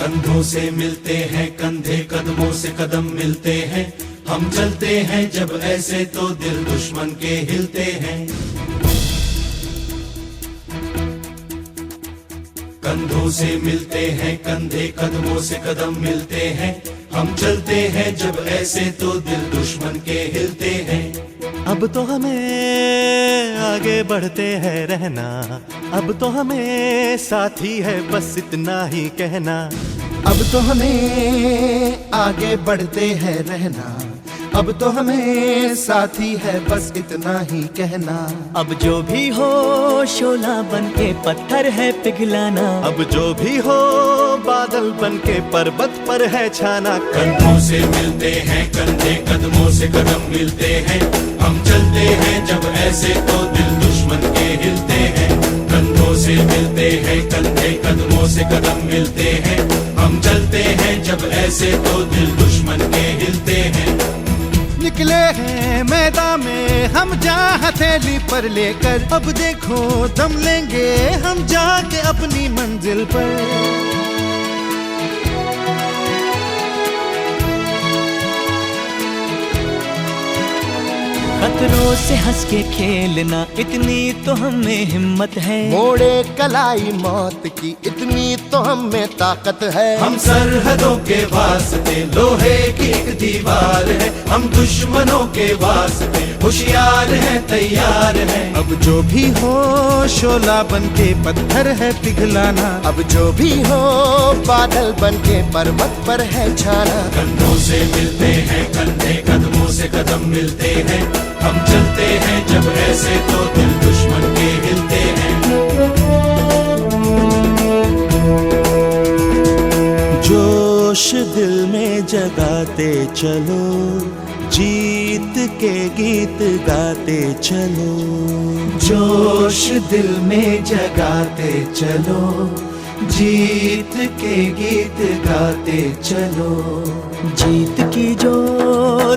कंधों से मिलते हैं कंधे, कदमों से कदम मिलते हैं। हम चलते हैं जब ऐसे तो दिल दुश्मन के हिलते हैं। कंधों से मिलते हैं कंधे, कदमों से कदम मिलते हैं। हम चलते हैं जब ऐसे तो दिल दुश्मन के हिलते हैं। अब तो हमें आगे बढ़ते हैं रहना, अब तो हमें साथी है बस इतना ही कहना। अब तो हमें आगे बढ़ते हैं रहना, अब तो हमें साथी है बस इतना ही कहना। अब जो भी हो शोला बन के पत्थर है पिघलाना, अब जो भी हो बादल बन के पर्वत पर है छाना। कंधों से मिलते हैं कंधे, कदमों से कदम मिलते हैं। हम चलते हैं जब ऐसे तो दिल दुश्मन के हिलते हैं। कंधों से मिलते हैं कंधे, कदमों से कदम मिलते हैं। हम चलते हैं जब ऐसे तो दिल दुश्मन के हिलते हैं। निकले हैं मैदान में हम जा हथेली पर लेकर, अब देखो दम लेंगे हम जाके अपनी मंजिल पर। खतरों से हंस के खेलना इतनी तो हमें हिम्मत है। मोड़े कलाई मौत की इतनी तो हमें ताकत है। हम सरहदों के वास्ते लोहे की एक दीवार है। हम दुश्मनों के वास्ते होशियार हैं तैयार हैं। अब जो भी हो शोला बन के पत्थर है पिघलाना, अब जो भी हो बादल बन के पर्वत पर है छाना। कंधों से मिलते हैं कंधे, कदमों से कदम मिलते हैं। हम चलते हैं जब ऐसे तो दिल दुश्मन के हिलते हैं। जोश दिल में जगाते चलो, जीत के गीत गाते चलो। जोश दिल में जगाते चलो, जीत के गीत गाते चलो। जीत की जो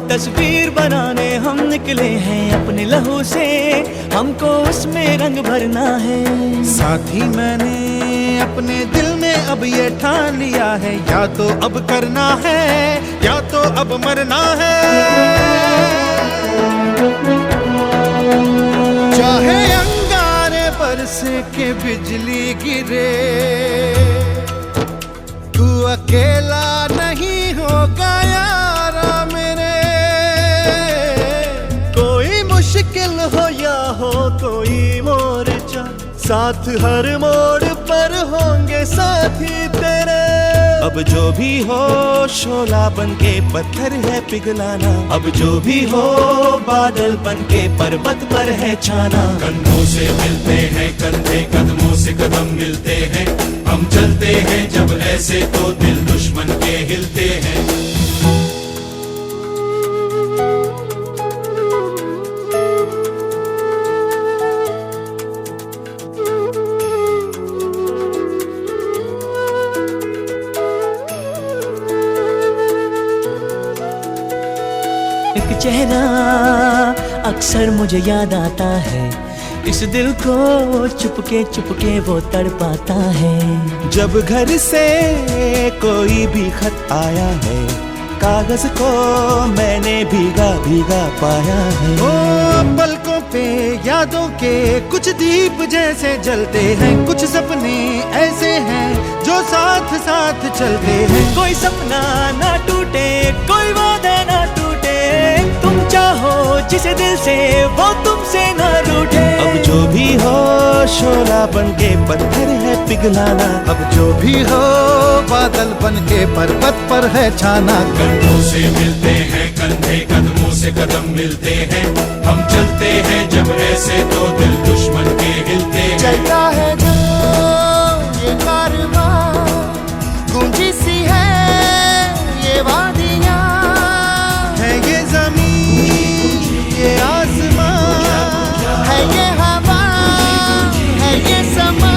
तस्वीर बनाने हम निकले हैं अपने लहू से, हमको उसमें रंग भरना है। साथी मैंने अपने दिल में अब ये ठान लिया है, या तो अब करना है या तो अब मरना है। चाहे अंगारे बरसे के बिजली गिरे, तू अकेला नहीं होगा यारा मेरे। कोई मुश्किल हो या हो कोई मोर्चा, साथ हर मोड़ पर होंगे साथी तेरे। अब जो भी हो शोला बन के पत्थर है पिघलाना, अब जो भी हो बादल बन के पर्वत पर है छाना। कंधों से मिलते हैं कंधे, कदमों से कदम मिलते हैं। हम चलते हैं जब ऐसे तो दिल दुश्मन के हिलते हैं। एक चेहरा अक्सर मुझे याद आता है, इस दिल को चुपके वो तड़पाता है। जब घर से कोई भी खत आया है, कागज को मैंने भीगा भीगा पाया है। ओ पलकों पे यादों के कुछ दीप जैसे जलते हैं, कुछ सपने ऐसे हैं जो साथ साथ चलते हैं। कोई सपना ना टूटे, कोई वादा ना टूटे, तुम चाहो जिसे दिल से वो तुमसे ना रूठे। अब जो भी हो शोला बन के पत्थर है पिघलाना, अब जो भी हो बादल बन के पर्वत पर है छाना। कंधों से मिलते हैं कंधे, कदमों से कदम मिलते हैं। हम चलते हैं जब ऐसे तो दिल दुश्मन के हिलते हैं। चलता है जो ये कारवां, गूंजी सी है ये वादियां, है ये जमीन ये आसमां, है ये हवा है ये समा।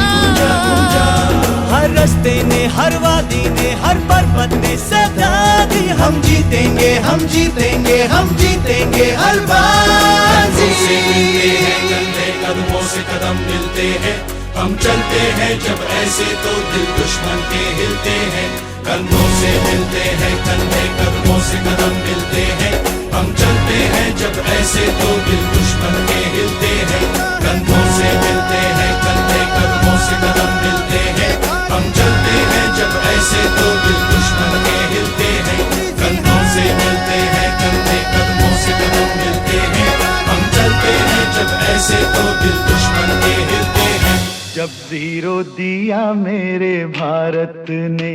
हर रास्ते ने हर वादी ने हर पर्वत ने सदा दी, हम जीतेंगे हम जीतेंगे हम जीतेंगे हर बाजी। कंधों से मिलते हैं कंधे, कदमों से कदम मिलते हैं। हम चलते हैं जब ऐसे तो दिल दुश्मन के हिलते हैं। कंधों से मिलते हैं कंधे, कदमों से कदम मिलते हैं, हम चलते हैं जब ऐसे तो दिल दुश्मन के हिलते हैं। कंधों से मिलते हैं कंधे, कदमों से कदम मिलते हैं, हम चलते हैं जब ऐसे तो दिल दुश्मन के हिलते हैं। कंधों से मिलते हैं कंधे, कदमों से कदम मिलते हैं, हम चलते हैं जब ऐसे तो दिल दुश्मन के हिलते हैं। जब जीरो दिया मेरे भारत ने,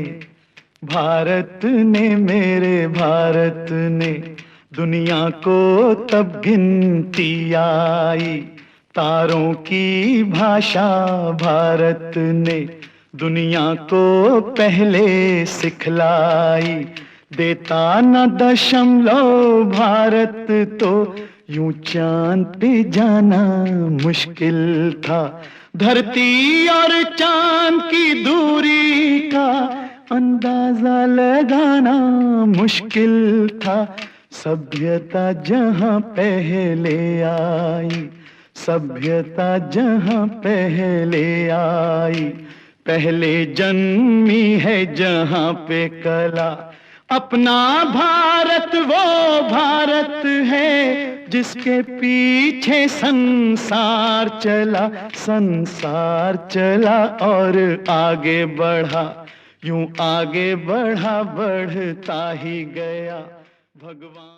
भारत ने मेरे भारत ने, दुनिया को तब गिनती आई। तारों की भाषा भारत ने दुनिया को पहले सिखलाई। देता न दशमलव भारत तो यूं चांद पे जाना मुश्किल था। धरती और चांद की दूरी का अंदाजा लगाना मुश्किल था। सभ्यता जहां पहले आई, सभ्यता जहां पहले आई, पहले जन्मी है जहां पे कला। अपना भारत वो भारत है जिसके पीछे संसार चला, संसार चला और आगे बढ़ा, यूं आगे बढ़ा बढ़ता ही गया भगवान।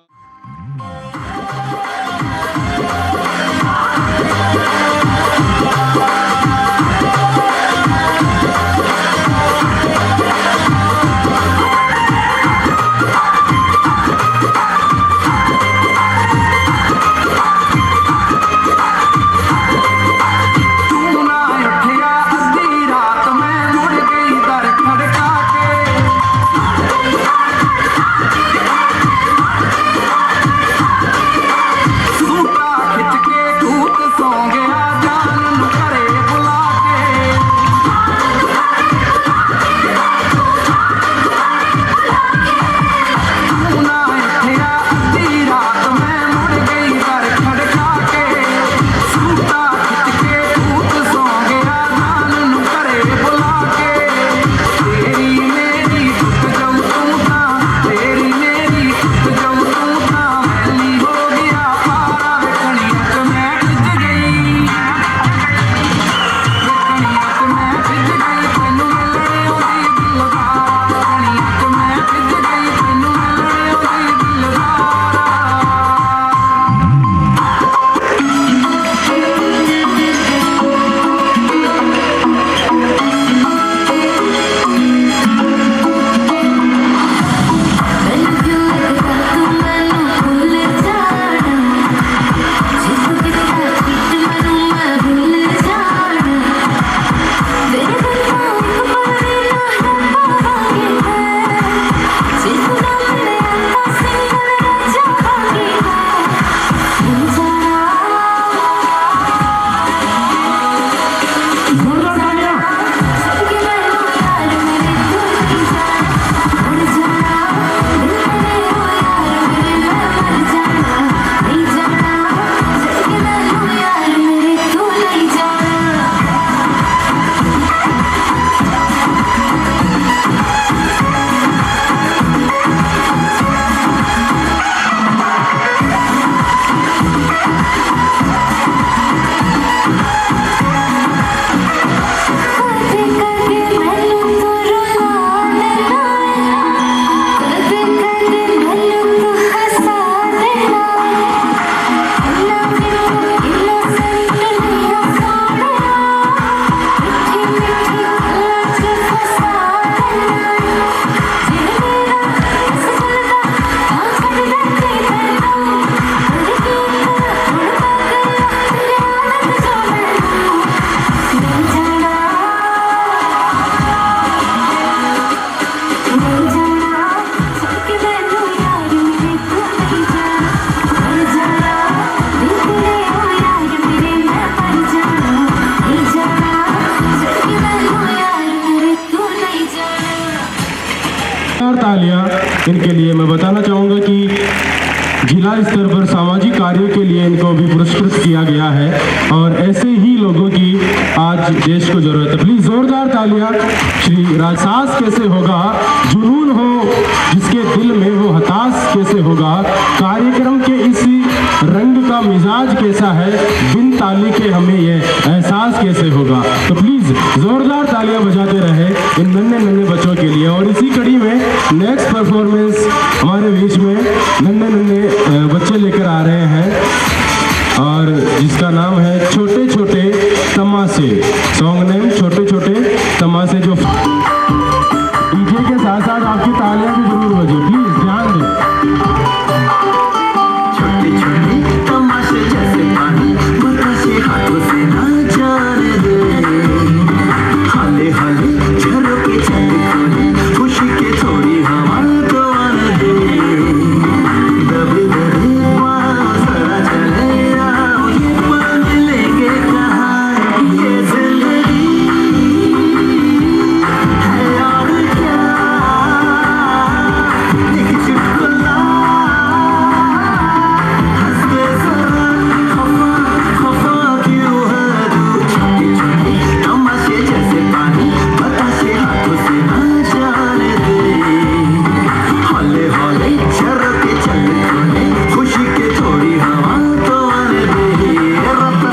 तालियां इनके लिए मैं बताना चाहूँगा कि जिला स्तर पर सामाजिक कार्यों के लिए इनको भी पुरस्कृत किया गया है और ऐसे ही लोगों की आज देश को जरूरत है। प्लीज जोरदार तालियां। श्री राजसास कैसे होगा, जुनून हो जिसके दिल में वो हताश कैसे होगा, कार्यक्रम के इसी रंग का मिजाज कैसा है, बिन ताली के हमें ये एहसास कैसे होगा। तो प्लीज जोरदार तालियां बजाते रहे इन नन्हे नन्हे बच्चों के लिए। और इसी कड़ी में नेक्स्ट परफॉर्मेंस हमारे बीच में नन्हे नन्हे बच्चे लेकर आ रहे हैं और जिसका नाम है छोटे छोटे तमाशे। सॉन्ग नेम छोटे छोटे तमाशे। जो डीजे के साथ साथ आपकी तालियां भी जरूर बजे, प्लीज ध्यान दें। छोटे छोटे तमाशे जैसे पानी बताशे हाथों से ना जाने दे, हाले हाले झरोके चले खोले खुशी के थोड़ी हवा तो आने दे, दबे दबे जरा चले आओ ये पल मिलेंगे कहाँ, ये जिंदगी है और क्या, एक चुटकुला हंसते जरा खफा खफा क्यों है तू, छोटे छोटे तमाशे जैसे पानी बताशे हाथों से ना जाने दे, हौले हौले झरोके चले खोले खुशी के थोड़ी हवा तो आने दे, रत्ता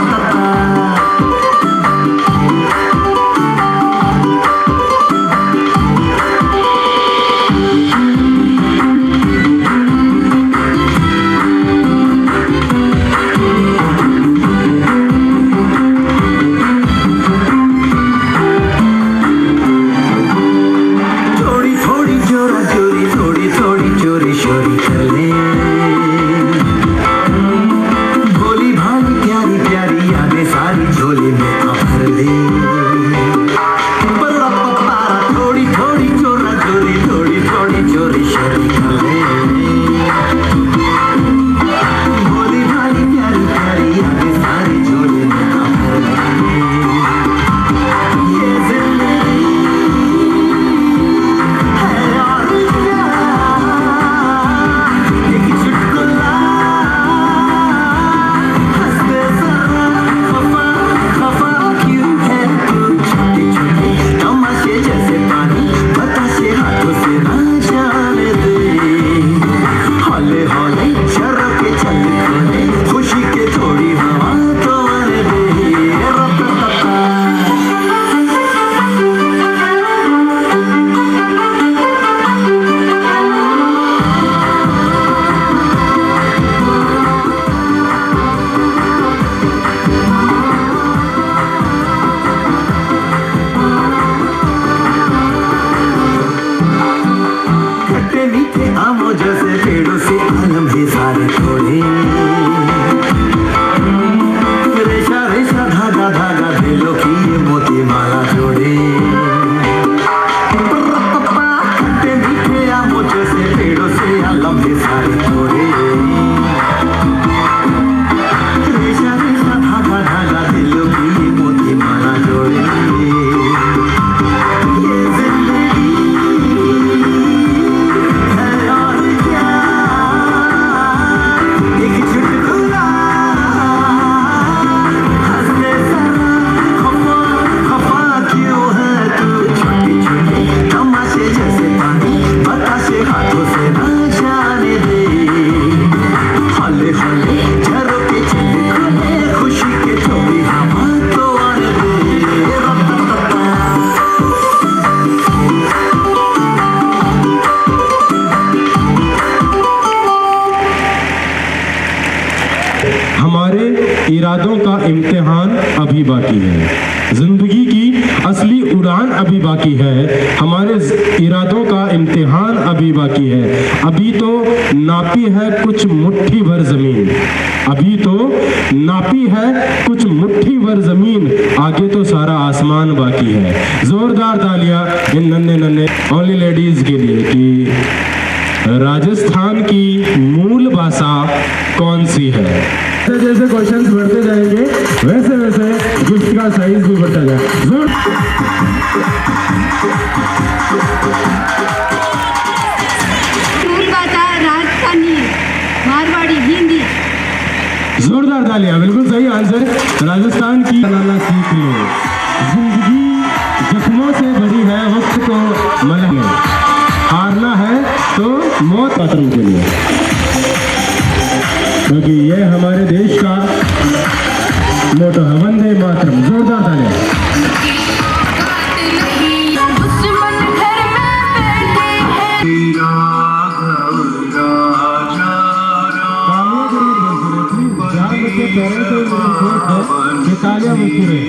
थोड़ी थोड़ी जोरा जोरी थोड़ी थोड़ी चोरी शोरी चले, भोली भाली प्यारी प्यारी यादें सारी झोली में भर ले, बल्ला पपारा थोड़ी थोड़ी जोरा जोरी थोड़ी थोड़ी चोरी शोरी चले, भोली भाली प्यारी प्यारी यादें सारी झोली में भर ले, ये जिंदगी है और क्या, एक चुटकुला हंसते जरा खफा खफा क्यों है तू, छोटे छोटे तमाशे जैसे पानी बताशे हाथों से ना जाने दे, हौले हौले झरोके चले खोले खुशी के थोड़ी हवा तो आने दे, रत्ता खट्टे मीठे आमों जैसे पेड़ों से आलम है सारे थोड़े, रेशा रेशा धागा धागा दिलों की ये मोती माला जोड़े, खट्टे मीठे आमों जैसे पेड़ों से आलम है सारे थोड़े, रेशा रेशा धागा धागा दिलों की ये मोती माला जोड़े, ये जिंदगी है और क्या, एक चुटकुला हंसते जरा खफा खफा क्यों है तू, छोटे छोटे तमाशे जैसे पानी बताशे हाथों से ना जाने दे, हौले हौले झरोके चले खोले खुशी के थोड़ी हवा तो आने दे, रत्ता हमारे इरादों का इम्तिहान अभी बाकी है, जिंदगी की असली उड़ान अभी बाकी है, हमारे इरादों का इम्तिहान अभी बाकी है, अभी तो नापी है कुछ मुट्ठी भर जमीन, अभी तो नापी है कुछ मुट्ठी भर जमीन, आगे तो सारा आसमान बाकी है। जोरदार तालियां इन नन्हे नन्हे ओनली लेडीज के लिए कि राजस्थान की मूल भाषा कौन सी है। जैसे जैसे क्वेश्चंस बढ़ते जाएंगे वैसे वैसे गिफ्ट का साइज भी बढ़ता जाए। राजस्थानी मारवाड़ी तालियां, बिल्कुल सही आंसर। राजस्थान की बनाना सीख लो, जिंदगी जख्मों से बड़ी है, वक्त को मलहम है, हारना है तो मौत पात्रों के लिए, क्योंकि ये हमारे देश का मोटो है, वंदे मातरम। जोरदार तालियां। तालियां मुस्कुरे।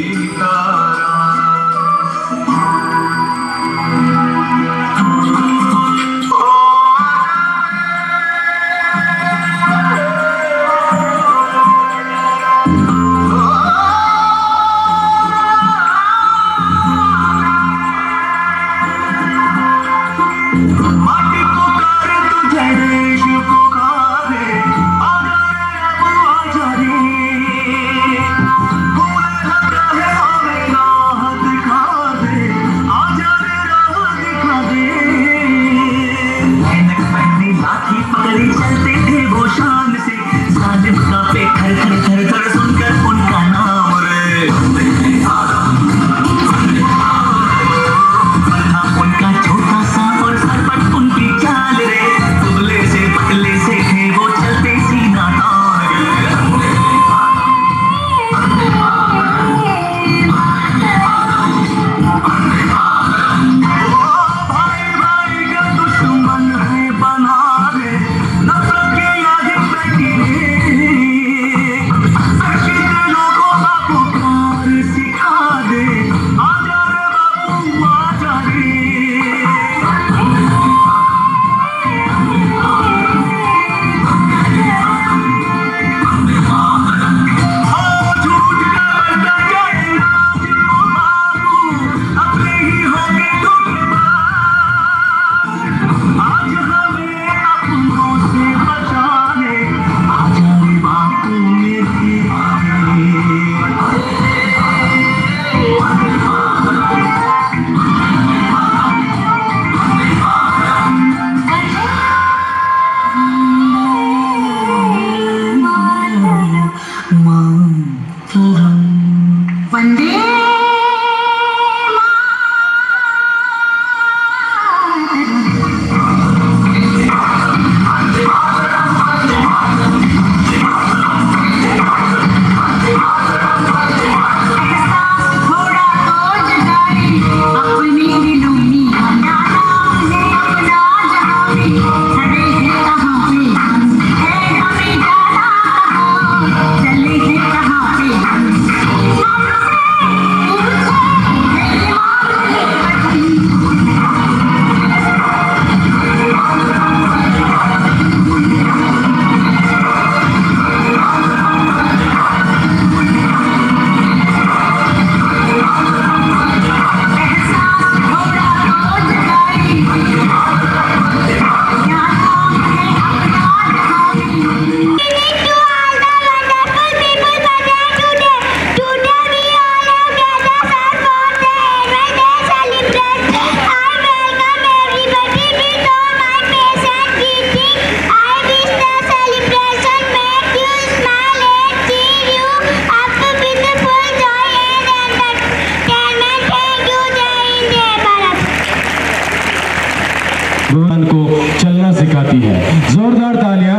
को चलना सिखाती है। जोरदार तालियां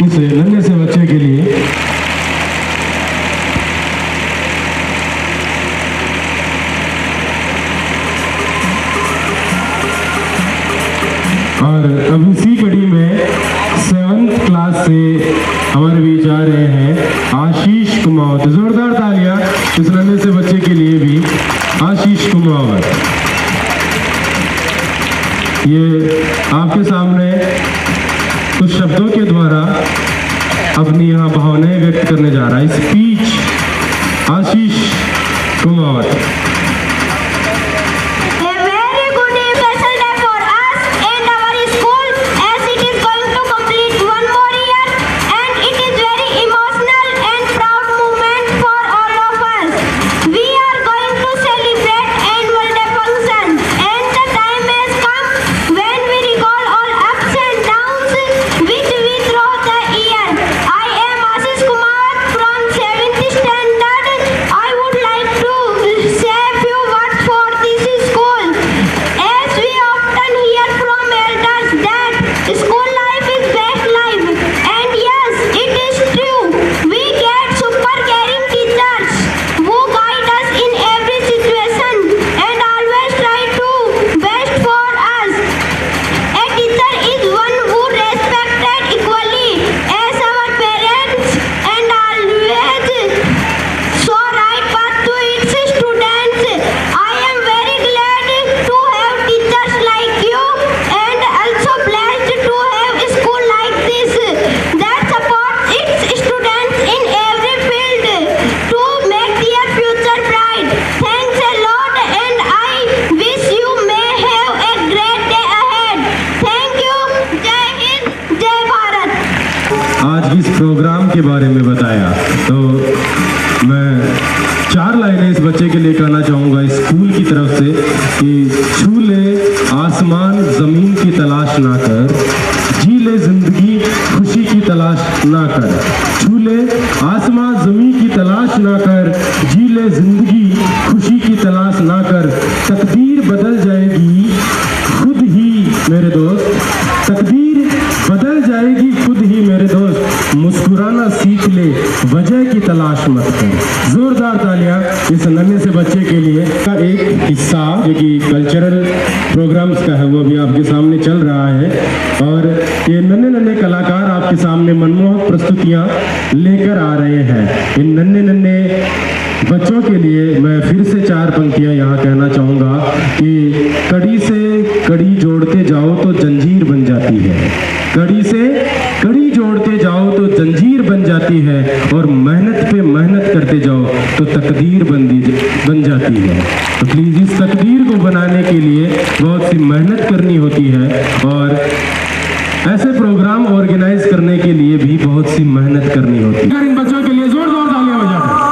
इस नन्हे से बच्चे के लिए। और अब इसी कड़ी में 7th क्लास से हमारे बीच आ रहे हैं आशीष कुमावत। जोरदार तालियां इस नन्हे से बच्चे के लिए भी। आशीष कुमावत ये आपके सामने कुछ शब्दों के द्वारा अपनी यहाँ भावनाएं व्यक्त करने जा रहा है। Speech Ashish Kumawat. Which we throughout the year. I am Ashish Kumar. आज इस प्रोग्राम के बारे में बताया, तो मैं 4 लाइनें इस बच्चे के लिए कहना चाहूँगा स्कूल की तरफ से कि छू ले आसमान ज़मीन की तलाश ना कर, जी ले जिंदगी खुशी की तलाश ना कर। छू ले आसमान ज़मीन की तलाश ना कर, जी ले जिंदगी खुशी की तलाश ना कर। तकदीर बदल जाएगी खुद ही मेरे दोस्त, तकदीर बदल जाएगी खुद ही मेरे दोस्त। मुस्कुराना सीख ले, वजह की तलाश मत कर। जोरदार तालियां इस नन्हे से बच्चे के लिए। का एक हिस्सा जो कि कल्चरल प्रोग्राम्स का है वो भी आपके सामने चल रहा है, और ये नन्हे नन्हे कलाकार आपके सामने मनमोहक प्रस्तुतियां लेकर आ रहे हैं। इन नन्हे नन्हे बच्चों के लिए मैं फिर से 4 पंक्तियां यहाँ कहना चाहूँगा कि कड़ी से कड़ी जोड़ते जाओ तो जंजीर बन जाती है, कड़ी से कड़ी जोड़ते जाओ तो जंजीर बन जाती है, और मेहनत पे मेहनत करते जाओ तो तकदीर बन जाती है। तो प्लीज़ इस तकदीर को बनाने के लिए बहुत सी मेहनत करनी होती है, और ऐसे प्रोग्राम ऑर्गेनाइज करने के लिए भी बहुत सी मेहनत करनी होती है। इन बच्चों के लिए जोरदार तालियां बजाते हैं।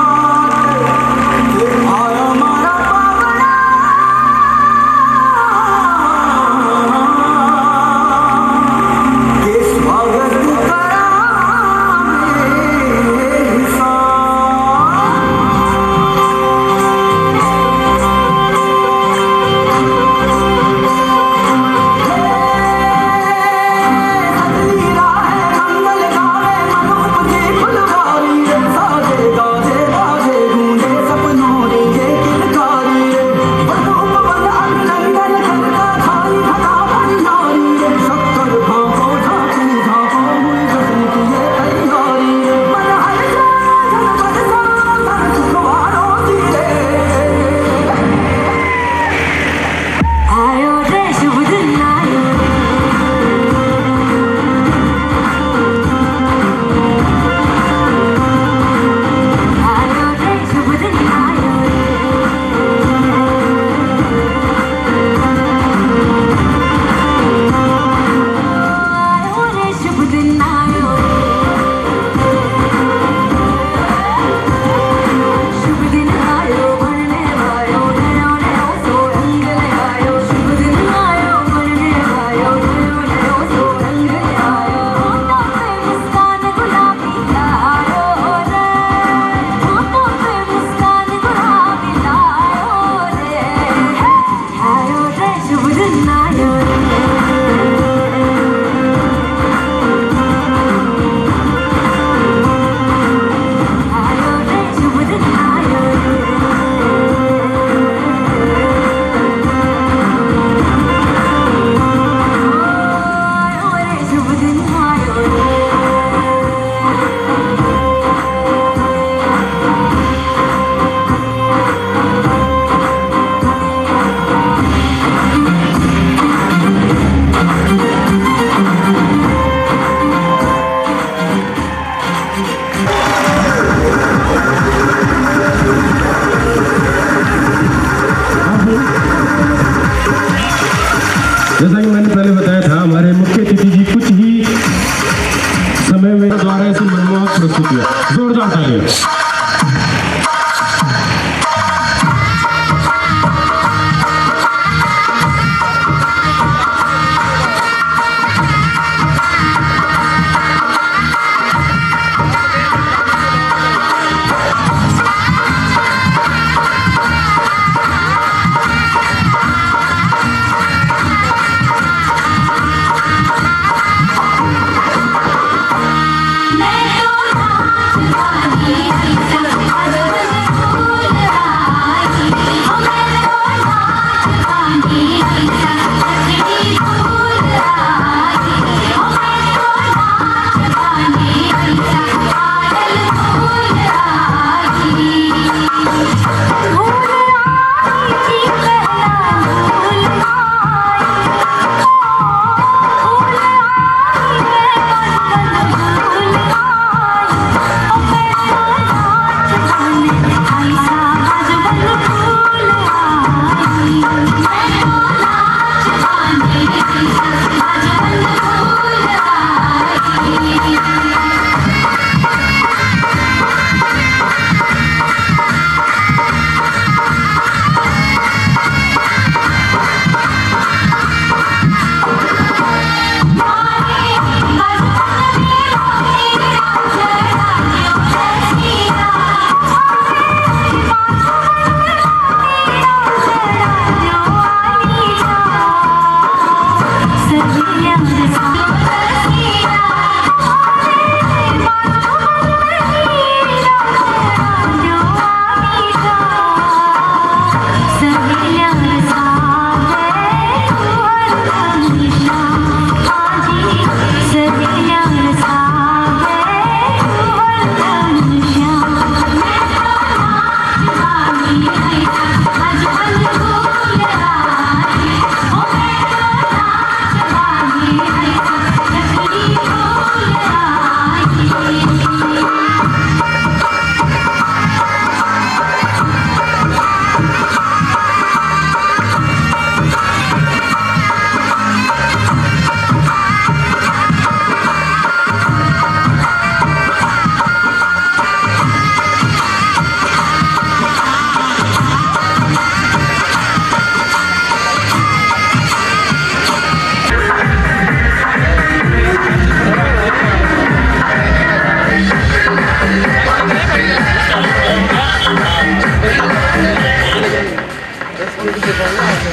जैसा कि मैंने पहले बताया था, हमारे मुख्य अतिथि जी कुछ ही समय में द्वारा ऐसी मनमोहक प्रस्तुतियां। जोरदार तालियां। मैं तो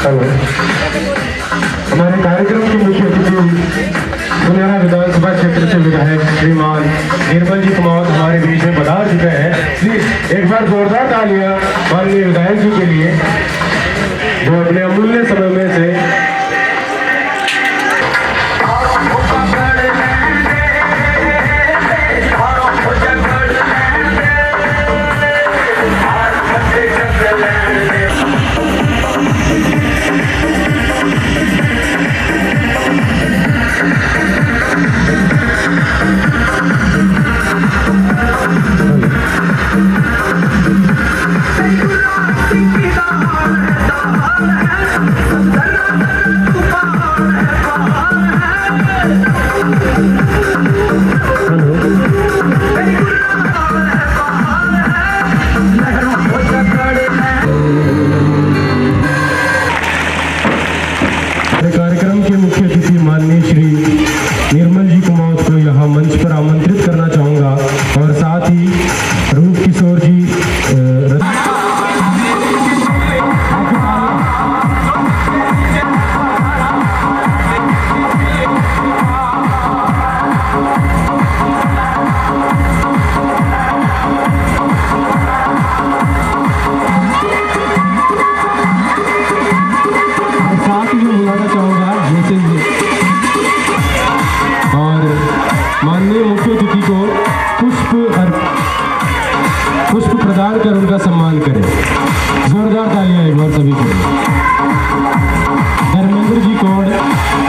हेलो। हमारे कार्यक्रम के मुख्य अतिथि सुनहरा विधानसभा क्षेत्र से विधायक श्रीमान निर्मल जी कुमावत हमारे बीच में पधार चुके हैं। प्लीज एक बार जोरदार तालियां माननीय विधायक जी के लिए जो अपने अमूल्य समय में से कार्यक्रम के मुख्य अतिथि माननीय श्री निर्मल जी कुमावत को यहाँ मंच पर आमंत्रित करना चाहूँगा और साथ ही रूप किशोर जी माननीय मुख्य अतिथि को पुष्प प्रदान कर उनका सम्मान करें। जोरदार तालियां एक बार सभी के लिए। धर्मेंद्र जी कोड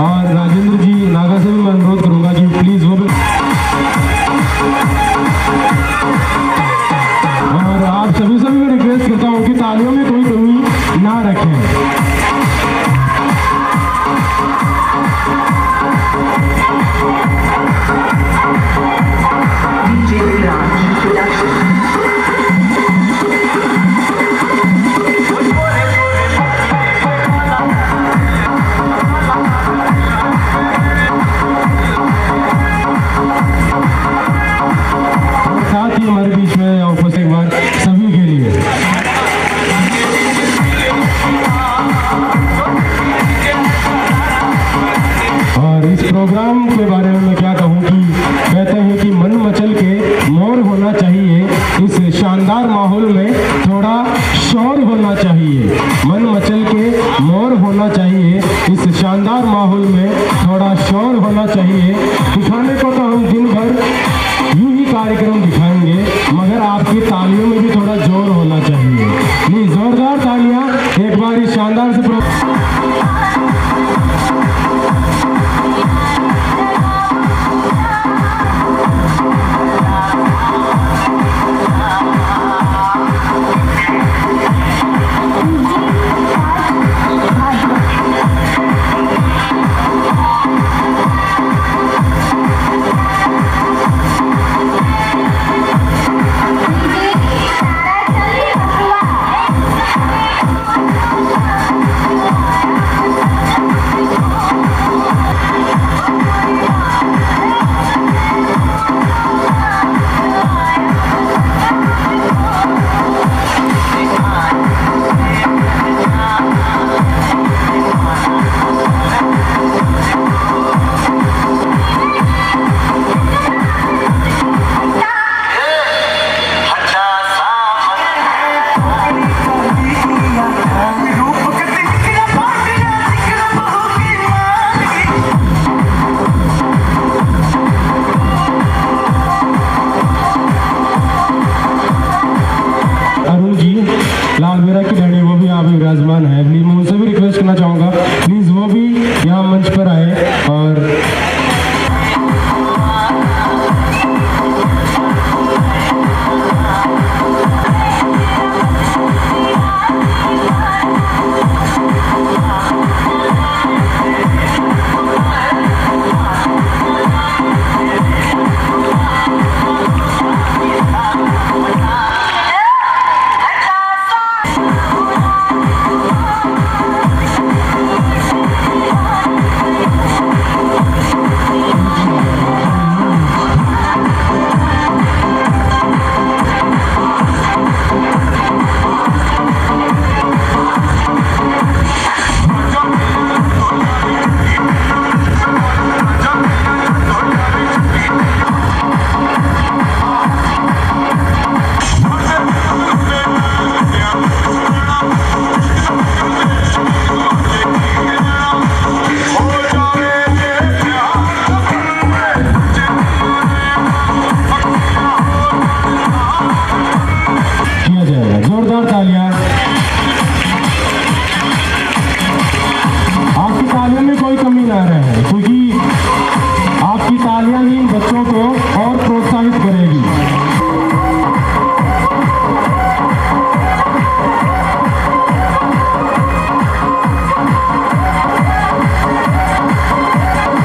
और राजेंद्र जी नागा से भी मैं अनुरोध करूंगा कि प्लीज वो भी, और आप सभी से मैं रिक्वेस्ट करता हूँ कि तालियों में कोई कमी ना रखें। साथ ही हमारे बीच में उपस्थित एक बार सभी के लिए और इस प्रोग्राम के बारे में मैं क्या कहूँ कि कहते हैं कि मन मचल के मोर होना चाहिए। इस शानदार माहौल में थोड़ा शोर होना चाहिए। मन मचल के मोर होना चाहिए। इस शानदार माहौल में थोड़ा शोर होना चाहिए। दिखाने को तो हम दिन भर यूं ही कार्यक्रम दिखाएंगे, मगर आपकी तालियों में भी थोड़ा जोर होना चाहिए। प्लीज जोरदार तालियां एक बार इस शानदार से लालबेरा की डैडी वो भी यहाँ पे विराजमान है। प्लीज मैं उनसे भी रिक्वेस्ट करना चाहूँगा प्लीज वो भी यहाँ मंच पर आए और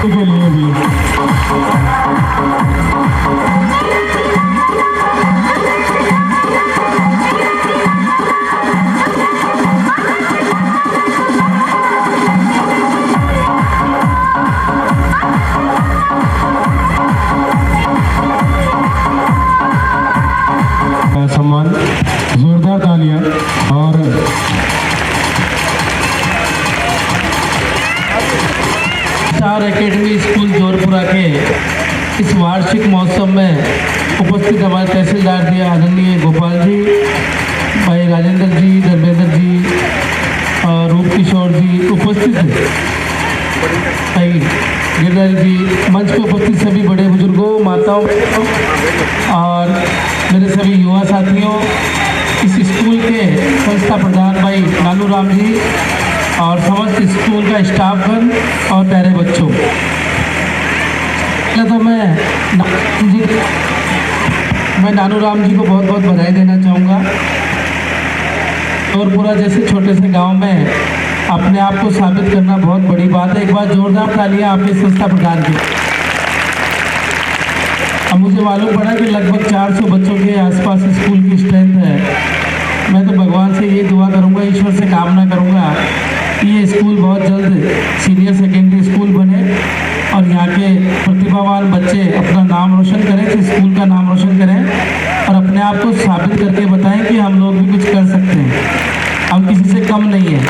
के लिए भी। सम्मान, जोरदार तालियां। और स्टार एकेडमी स्कूल जोरपुरा के इस वार्षिक महोत्सव में उपस्थित हमारे तहसीलदार जी आदरणीय गोपाल जी, भाई राजेंद्र जी, धर्मेंद्र जी और रूप किशोर जी उपस्थित हैं, भाई गिरधारी जी, मंच पर उपस्थित सभी बड़े बुजुर्गों, माताओं और मेरे सभी युवा साथियों, इस स्कूल के संस्था प्रधान भाई नानू राम जी और समस्त स्कूल का स्टाफगण और प्यारे बच्चों, तो मैं नानू राम जी को बहुत बहुत बधाई देना चाहूँगा। जोरपुरा जैसे छोटे से गांव में अपने आप को साबित करना बहुत बड़ी बात है। एक बार जोरदार तालियां आपके संस्था प्रधान की। अब मुझे मालूम पड़ा कि लगभग 400 बच्चों के आसपास स्कूल की स्ट्रेंथ है। मैं तो भगवान से ये दुआ करूंगा, ईश्वर से कामना करूंगा कि ये स्कूल बहुत जल्द सीनियर सेकेंडरी स्कूल बने और यहाँ के प्रतिभावान बच्चे अपना नाम रोशन करें, तो स्कूल का नाम रोशन करें और अपने आप को साबित करके बताएं कि हम लोग भी कुछ कर सकते हैं, हम किसी से कम नहीं है।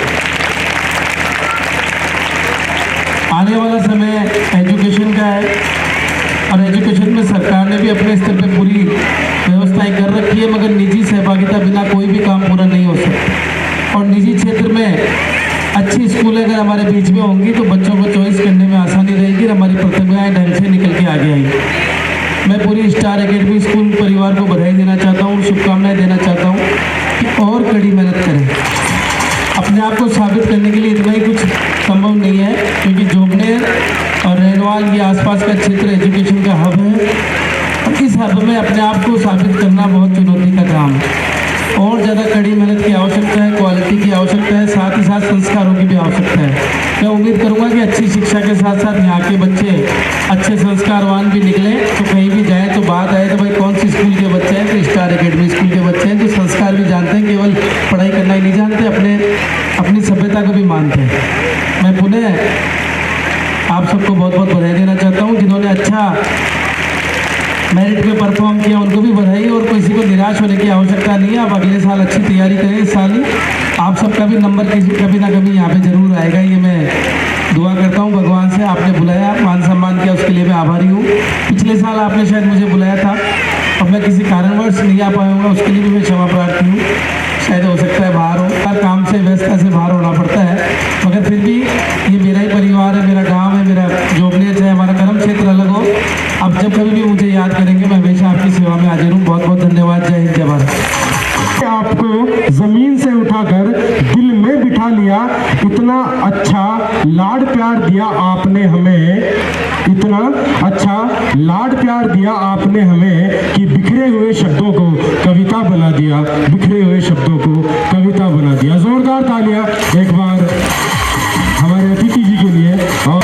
आने वाला समय एजुकेशन का है और एजुकेशन में सरकार ने भी अपने स्तर पे पूरी व्यवस्थाएं कर रखी है, मगर निजी सहभागिता बिना कोई भी काम पूरा नहीं हो सकता। और निजी क्षेत्र में अच्छी स्कूल अगर हमारे बीच में होंगी तो बच्चों को चॉइस करने में आसानी रहेगी और हमारी प्रतिभाएं ढंग से निकल के आगे आएंगी। मैं पूरी स्टार एकेडमी स्कूल परिवार को बधाई देना चाहता हूँ, शुभकामनाएं देना चाहता हूँ कि और कड़ी मेहनत करें। अपने आप को साबित करने के लिए इतना ही कुछ संभव नहीं है, क्योंकि जोबनेर और रेनवाल के आसपास का क्षेत्र एजुकेशन का हब है और इस हब में अपने आप को साबित करना बहुत चुनौती का काम है। और ज़्यादा कड़ी मेहनत की आवश्यकता है, क्वालिटी की आवश्यकता है, साथ ही साथ संस्कारों की भी आवश्यकता है। मैं उम्मीद करूंगा कि अच्छी शिक्षा के साथ साथ यहाँ के बच्चे अच्छे संस्कारवान भी निकलें, तो कहीं भी जाए तो बात आए तो भाई कौन सी स्कूल के बच्चे हैं, तो स्टार एकेडमी स्कूल के बच्चे हैं जो संस्कार भी जानते हैं, केवल पढ़ाई करना ही नहीं जानते, अपनी सभ्यता को भी मानते हैं। मैं पुनः आप सबको बहुत बहुत बधाई देना चाहता हूँ। जिन्होंने अच्छा मेरिट में परफॉर्म किया उनको भी बधाई, और किसी को निराश होने की आवश्यकता नहीं है। आप अगले साल अच्छी तैयारी करें। इस साल ही आप सबका भी नंबर कभी ना कभी यहाँ पे जरूर आएगा, ये मैं दुआ करता हूँ भगवान से। आपने बुलाया, मान सम्मान किया, उसके लिए मैं आभारी हूँ। पिछले साल आपने शायद मुझे बुलाया था और मैं किसी कारणवश नहीं आ पाऊँगा, उसके लिए भी मैं क्षमा प्रार्थी हूँ। शायद हो सकता है बाहर हो, काम से व्यस्तता से बाहर होना पड़ता है, मगर फिर भी ये मेरा ही परिवार है, मेरा गांव है, मेरा जोबनेर है, हमारा कर्म क्षेत्र अलग हो। आप जब कभी भी मुझे याद करेंगे, मैं हमेशा आपकी सेवा में हाजिर हूँ। बहुत बहुत धन्यवाद। जय हिंद, जय भारत। आपको जमीन से उठाकर दिल में बिठा लिया, इतना अच्छा लाड प्यार दिया आपने हमें, इतना अच्छा लाड प्यार दिया आपने हमें कि बिखरे हुए शब्दों को कविता बना दिया, बिखरे हुए शब्दों को कविता बना दिया। जोरदार तालियां एक बार हमारे अतिथि जी के लिए। और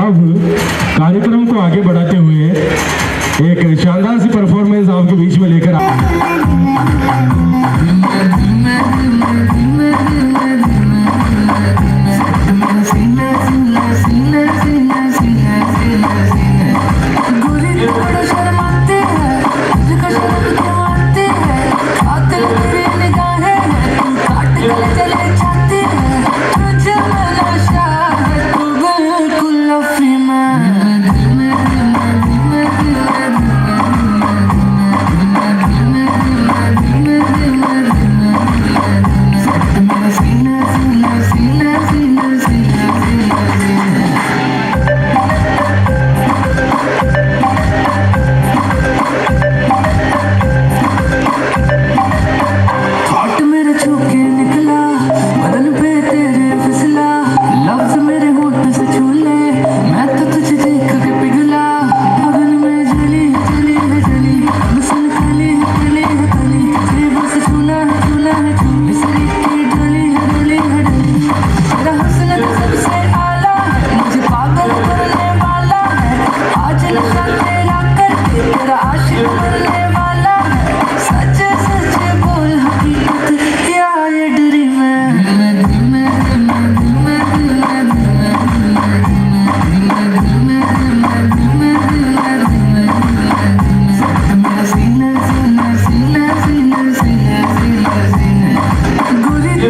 अब कार्यक्रम को आगे बढ़ाते हुए एक शानदार सी परफॉर्मेंस आपके बीच में लेकर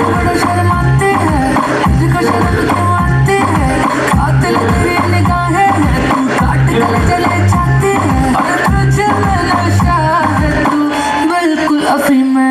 बड़े शर्माते हैं, तुझको शर्म क्यों आती है? कातिल तेरी निगाहें हैं, तू काट गले चले जाती है, और तुझ में नशा है, तू बिल्कुल अफीम है।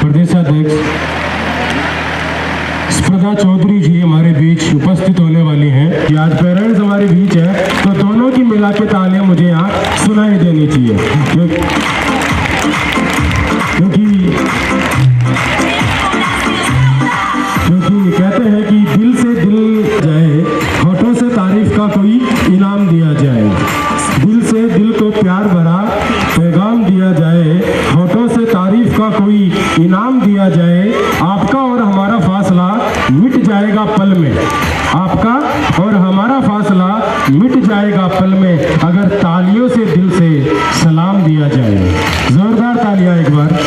प्रदेशाध्यक्ष स्पर्धा चौधरी जी हमारे बीच उपस्थित होने वाली हैं कि आज पेरेंट्स हमारे बीच है, तो दोनों की मिला के तालियां मुझे यहाँ सुनाई देनी चाहिए, क्योंकि कहते हैं कि दिल से दिल जाए, होठों से तारीफ का कोई इनाम दिया जाए। दिल से दिल को प्यार भरा पैगाम दिया जाए, होठों से तारीफ का कोई इनाम दिया जाए। आपका और हमारा फासला मिट जाएगा पल में, आपका और हमारा फासला मिट जाएगा पल में, अगर तालियों से दिल से सलाम दिया जाए। जोरदार तालियां एक बार।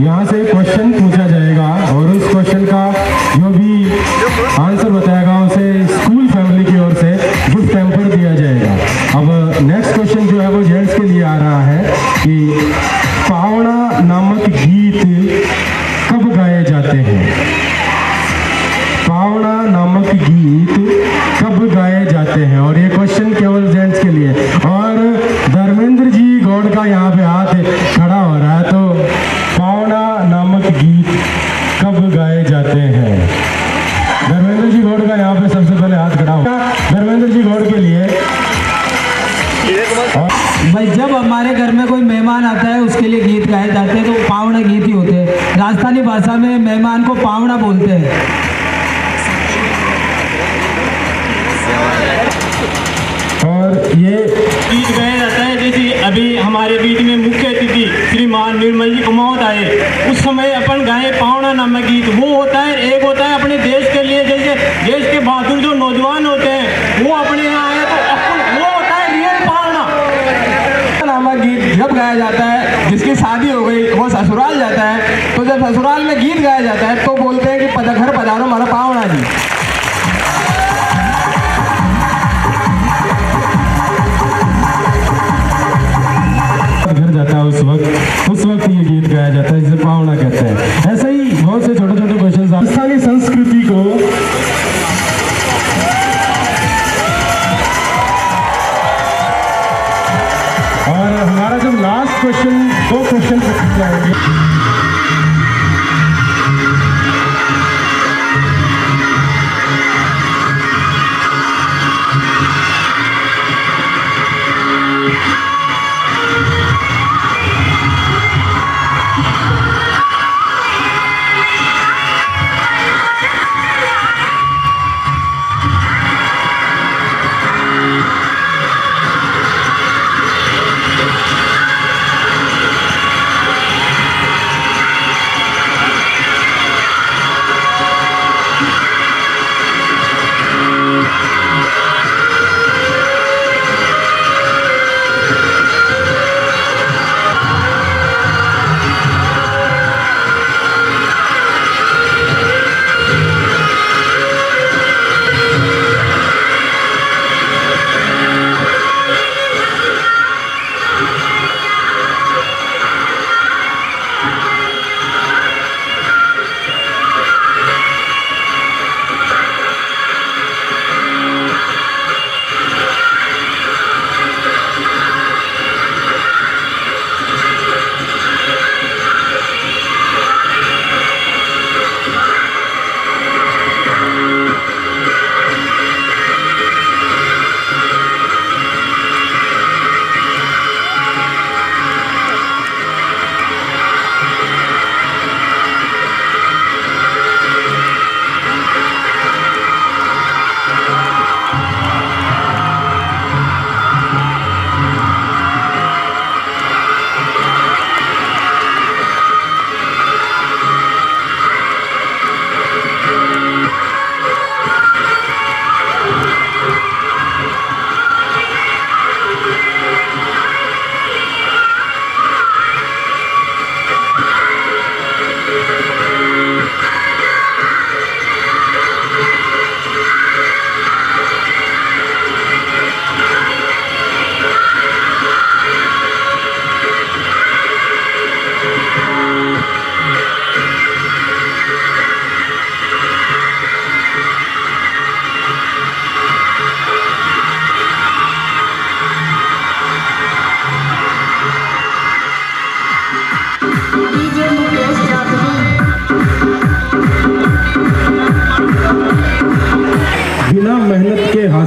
यहाँ से क्वेश्चन पूछा जाएगा और उस क्वेश्चन का जो भी आंसर बताएगा उसे स्कूल फैमिली की ओर से गिफ्ट हैम्पर दिया जाएगा। अब नेक्स्ट क्वेश्चन जो है वो जेंट्स के लिए आ रहा है कि पावड़ा नामक गीत कब गाए जाते हैं? पावड़ा नामक गीत कब गाए जाते हैं? और ये क्वेश्चन केवल जेंट्स के लिए। और धर्मेंद्र जी गौड़ का यहाँ पे हाथ खड़ा हो रहा है, तो पावड़ा नामक गीत कब गाए जाते हैं? धर्मेंद्र जी गौड़ का यहाँ पे सबसे पहले हाथ खड़ा हो। धर्मेंद्र जी गौड़ के लिए। भाई जब हमारे घर में कोई मेहमान आता है उसके लिए गीत गाए जाते हैं, तो पावड़ा गीत ही होते हैं। राजस्थानी भाषा में मेहमान को पावड़ा बोलते हैं। और ये गीत गाया जाता है, जैसे अभी हमारे बीच में मुख्य अतिथि श्रीमान निर्मल जी कुमावत आए, उस समय अपन गाए पावड़ा नामक गीत। वो होता है, एक होता है अपने देश के लिए, जैसे देश के बहादुर जो नौजवान होते हैं वो अपने यहाँ आए, तो वो होता है रियल पावड़ा नामक गीत जब गाया जाता है, जिसकी शादी हो गई वो ससुराल जाता है, तो जब ससुराल में गीत गाया जाता है तो बोलते हैं कि घर पधारो हमारा पावड़ा जी। घर जाता है उस वक्त ये गीत गाया जाता है, जिसे पावड़ा कहते हैं। ऐसे ही बहुत से छोटे छोटे क्वेश्चन राजस्थानी संस्कृति को और हमारा जब लास्ट क्वेश्चन 2 क्वेश्चन पूछ जाएंगे।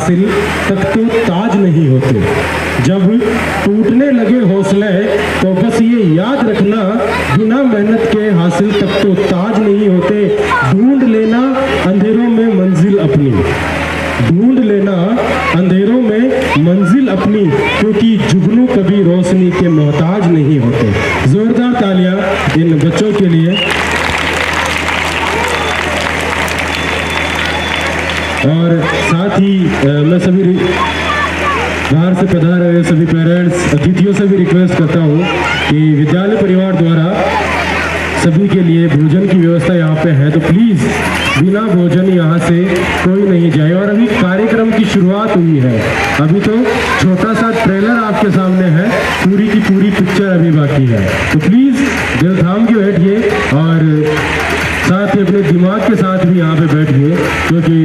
हासिल तक तो ताज नहीं होते। जब टूटने लगे हौसले तो बस ये याद रखना, बिना मेहनत के हासिल तक तो ताज नहीं होते। ढूंढ लेना अंधेरों में मंजिल अपनी, ढूंढ लेना अंधेरों में मंजिल अपनी, क्योंकि जुगनू कभी रोशनी के मोहताज नहीं होते। जोरदार तालियां इन बच्चों के लिए। और साथ ही मैं सभी बाहर से पधारे हुए सभी पेरेंट्स, अतिथियों से भी रिक्वेस्ट करता हूं कि विद्यालय परिवार द्वारा सभी के लिए भोजन की व्यवस्था यहाँ पे है, तो प्लीज़ बिना भोजन यहाँ से कोई नहीं जाए। और अभी कार्यक्रम की शुरुआत हुई है, अभी तो छोटा सा ट्रेलर आपके सामने है, पूरी की पूरी पिक्चर अभी बाकी है। तो प्लीज़ दिल थाम के बैठिए और साथ ही अपने दिमाग के साथ भी यहाँ पे बैठिए, क्योंकि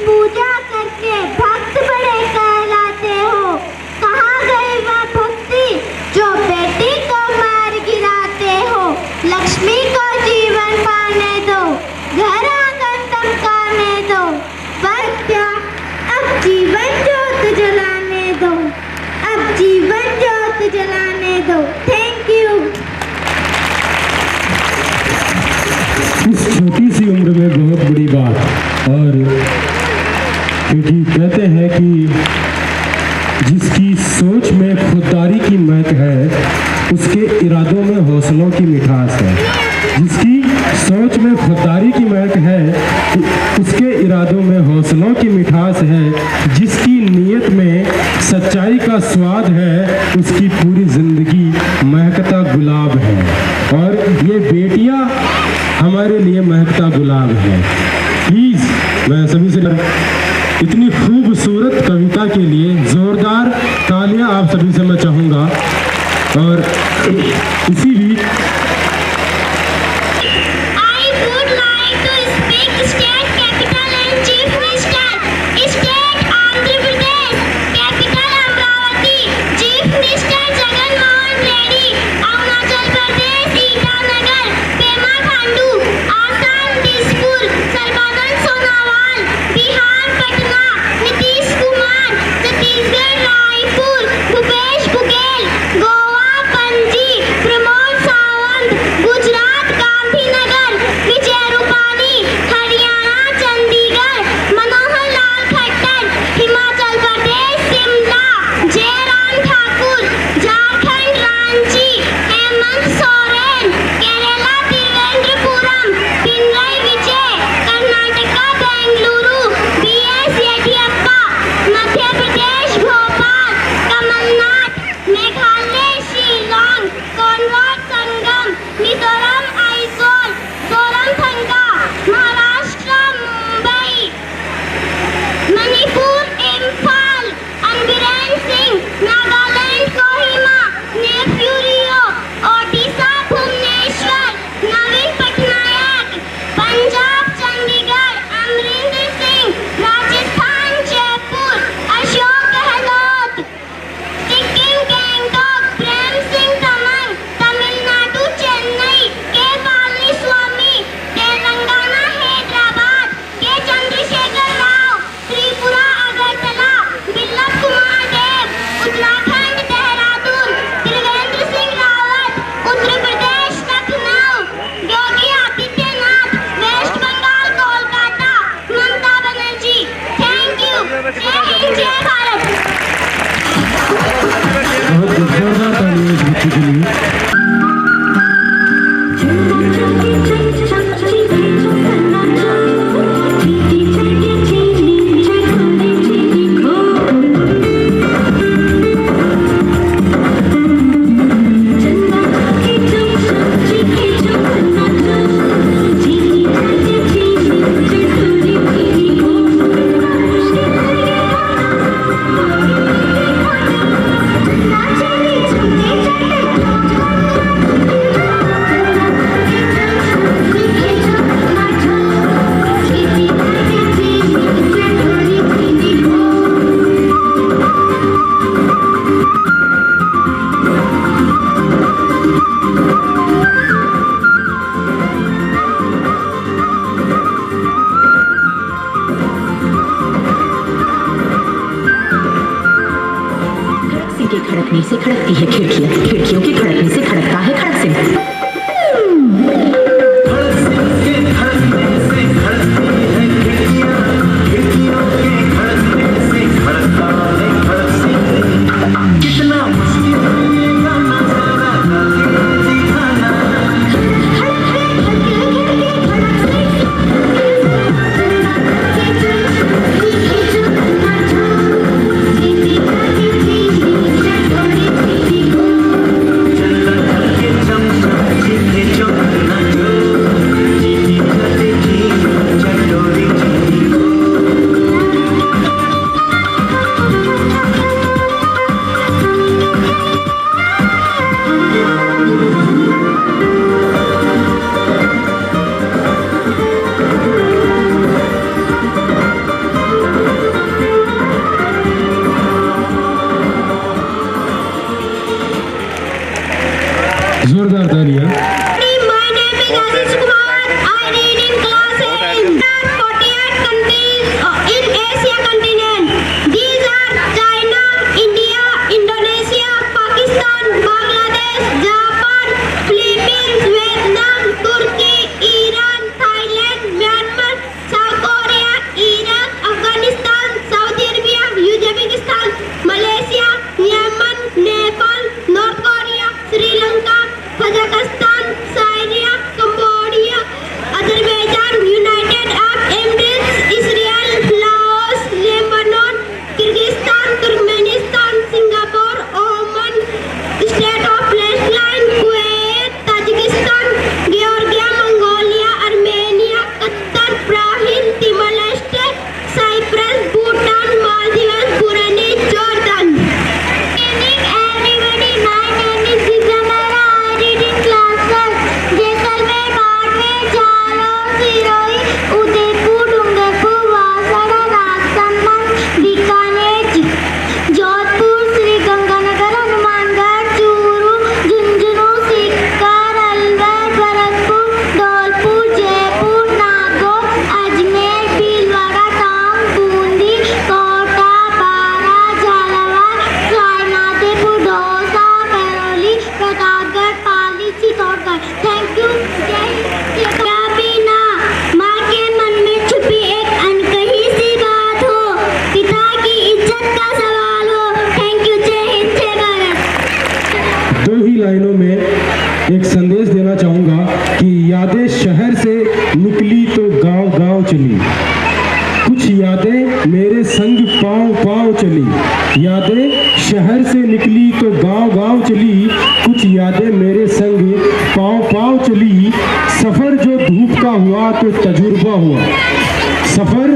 पूजा करके भक्त बड़े कहलाते हो। कहाँ गए वह भक्ति जो बेटी को मार गिराते हो। लक्ष्मी को जीवन पाने दो, घर आंगन चमकाने दो। बच्चा अब जीवन ज्योत जलाने दो, अब जीवन ज्योत जलाने दो। Thank you. इस छोटी सी उम्र में बहुत बड़ी बात, और क्योंकि कहते हैं कि जिसकी सोच में खुददारी की महक है, उसके इरादों में हौसलों की मिठास है। जिसकी सोच में खुददारी की महक है, उसके इरादों में हौसलों की मिठास है। जिसकी नीयत में सच्चाई का स्वाद है, उसकी पूरी जिंदगी महकता गुलाब है। और ये बेटियां हमारे लिए महकता गुलाब है। प्लीज़ मैं सभी से इतनी खूबसूरत कविता के लिए जोरदार तालियां आप सभी से मैं चाहूँगा। और इसी बीच भूपेश बघेल, गोवा, पणजी, प्रमोद सावंत। खड़कने से खड़कती है खिड़कियाँ, खिड़कियों के खड़कने से खड़कता है खड़क सिंह। जोरदार तालियां। My name is Ashish Kumar. I read in class 8. 48 countries in Asia continent. These are China, India, Indonesia, Pakistan, Bangladesh, Japan, Philippines, Vietnam, Turkey, Iran, Thailand, Myanmar, South Korea, Iraq, Afghanistan, Saudi Arabia, Uzbekistan, Malaysia, Yemen, Nepal, North Korea, Sri Lanka, Kazakhstan, Syria, Cambodia, Azerbaijan, United Arab Emirates, Israel, Laos, Lebanon, Kyrgyzstan, Turkmenistan, Singapore, Oman, State of Palestine, Kuwait, Tajikistan, Georgia, Mongolia, Armenia, Qatar, Bahrain, Timor-Leste, Cyprus, Bhutan, Maldives, Brunei, Jordan. Good evening, everybody. My name is Zizamara. I read in class 1. Jaisalmer, Barmer, Jalore, Sirohi, Udaipur, Dungarpur, वासड़ा, Rajsamand, Bikaner, Jodhpur, Shri Ganganagar, Hanumangarh, Churu, Jhunjhunu, Sikar, Alwar, Bharatpur, Dholpur, Jaipur, Nagaur, Ajmer, Bhilwara, टांग, बूंदी, कोटा, बारा, झालावाड़, रायनादेपुर, Dausa, Karauli, Pratapgarh, Pali, Chittorgarh. Thank you. क्या बिना माँ के मन में छुपी एक अनकही सी बात हो, पिता की इज्जत का सवाल हो। Thank you. जय हिंद, जय भारत। दो ही लाइनों में एक संदेश देना चाहूंगा कि यादें शहर से निकली तो गांव गांव चली, कुछ यादें मेरे संग पांव पांव चली। यादें शहर से निकली तो गांव गांव चली, कुछ यादें मेरे संग पांव पांव चली। सफर जो धूप का हुआ तो तजुर्बा हुआ, सफर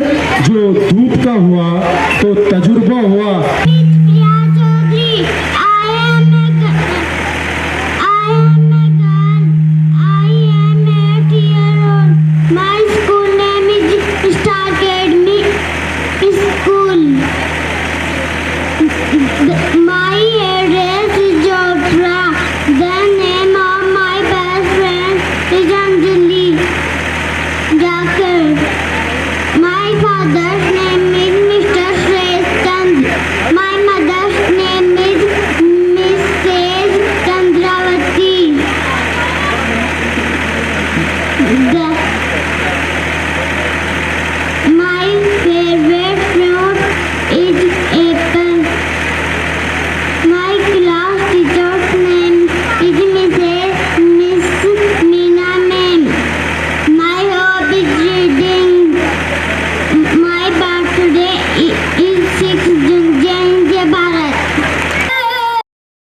जो धूप का हुआ तो तजुर्बा हुआ।